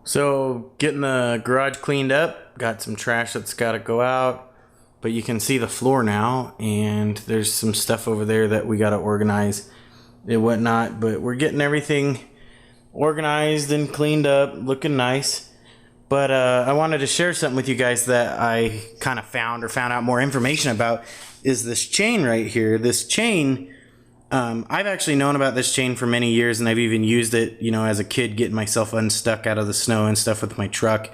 So getting the garage cleaned up, got some trash that's got to go out, but you can see the floor now, and there's some stuff over there that we got to organize and whatnot, but we're getting everything organized and cleaned up, looking nice. But I wanted to share something with you guys that I kind of found out more information about is this chain right here. This chain, I've actually known about this chain for many years, and I've even used it, as a kid, getting myself unstuck out of the snow and stuff with my truck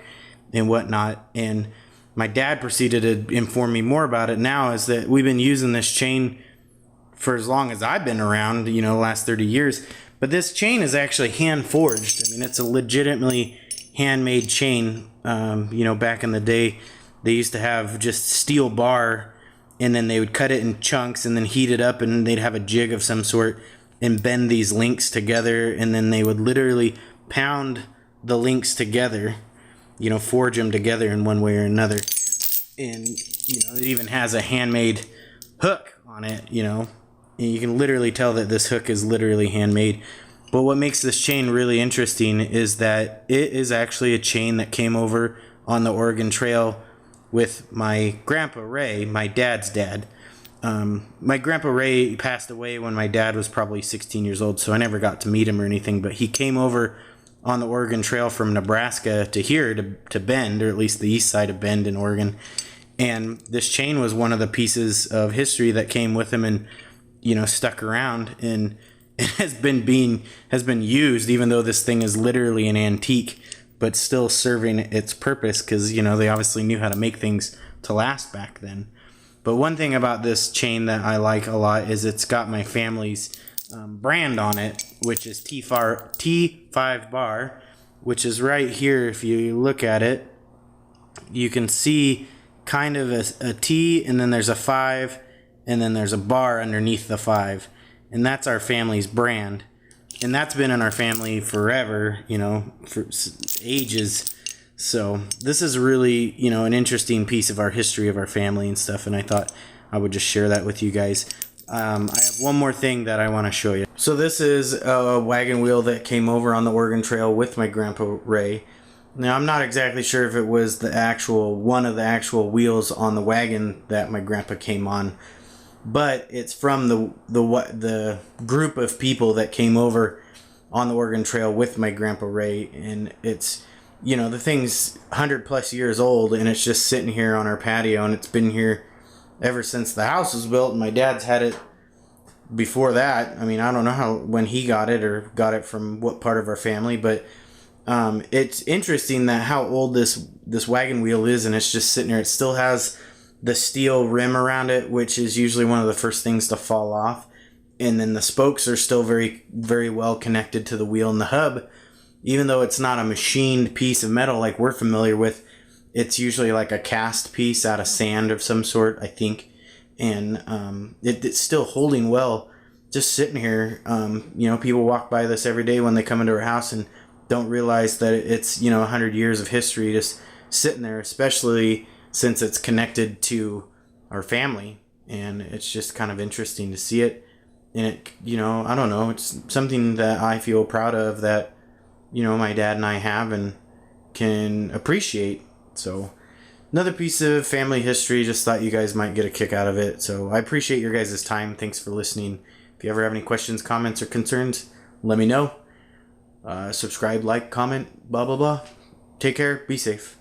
and whatnot. And my dad proceeded to inform me more about it now, is that we've been using this chain for as long as I've been around, the last 30 years. But this chain is actually hand forged. I mean, it's a legitimately handmade chain. Back in the day, they used to have just steel bar, and then they would cut it in chunks and then heat it up, and they'd have a jig of some sort and bend these links together, and then they would literally pound the links together, forge them together in one way or another. And it even has a handmade hook on it, and you can literally tell that this hook is literally handmade. But what makes this chain really interesting is that it is actually a chain that came over on the Oregon Trail with my Grandpa Ray, my dad's dad. My Grandpa Ray passed away when my dad was probably 16 years old, so I never got to meet him or anything, but he came over on the Oregon Trail from Nebraska to here, to Bend, or at least the east side of Bend in Oregon. And this chain was one of the pieces of history that came with him and, stuck around, and it has been used, even though this thing is literally an antique, but still serving its purpose, because they obviously knew how to make things to last back then. But one thing about this chain that I like a lot is it's got my family's brand on it, which is T5 bar, which is right here. If you look at it, you can see kind of a T, and then there's a 5, and then there's a bar underneath the 5. And that's our family's brand. And that's been in our family forever, for ages. So this is really, an interesting piece of our history of our family and stuff. And I thought I would just share that with you guys. I have one more thing that I want to show you. So this is a wagon wheel that came over on the Oregon Trail with my Grandpa Ray. Now, I'm not exactly sure if it was one of the actual wheels on the wagon that my grandpa came on, but it's from the group of people that came over on the Oregon Trail with my Grandpa Ray. And it's, the thing's 100 plus years old, and it's just sitting here on our patio, and it's been here ever since the house was built. And my dad's had it before that. I mean, I don't know when he got it, or got it from what part of our family, but it's interesting that how old this wagon wheel is, and it's just sitting here. It still has the steel rim around it, which is usually one of the first things to fall off. And then the spokes are still very, very well connected to the wheel, and the hub, even though it's not a machined piece of metal like we're familiar with, it's usually like a cast piece out of sand of some sort, I think. And it's still holding well, just sitting here. People walk by this every day when they come into our house and don't realize that it's 100 years of history just sitting there, especially since it's connected to our family. And it's just kind of interesting to see it. And it, I don't know, it's something that I feel proud of, that, my dad and I have and can appreciate. So another piece of family history, just thought you guys might get a kick out of it. So I appreciate your guys' time. Thanks for listening. If you ever have any questions, comments, or concerns, let me know. Subscribe, like, comment, blah, blah, blah. Take care. Be safe.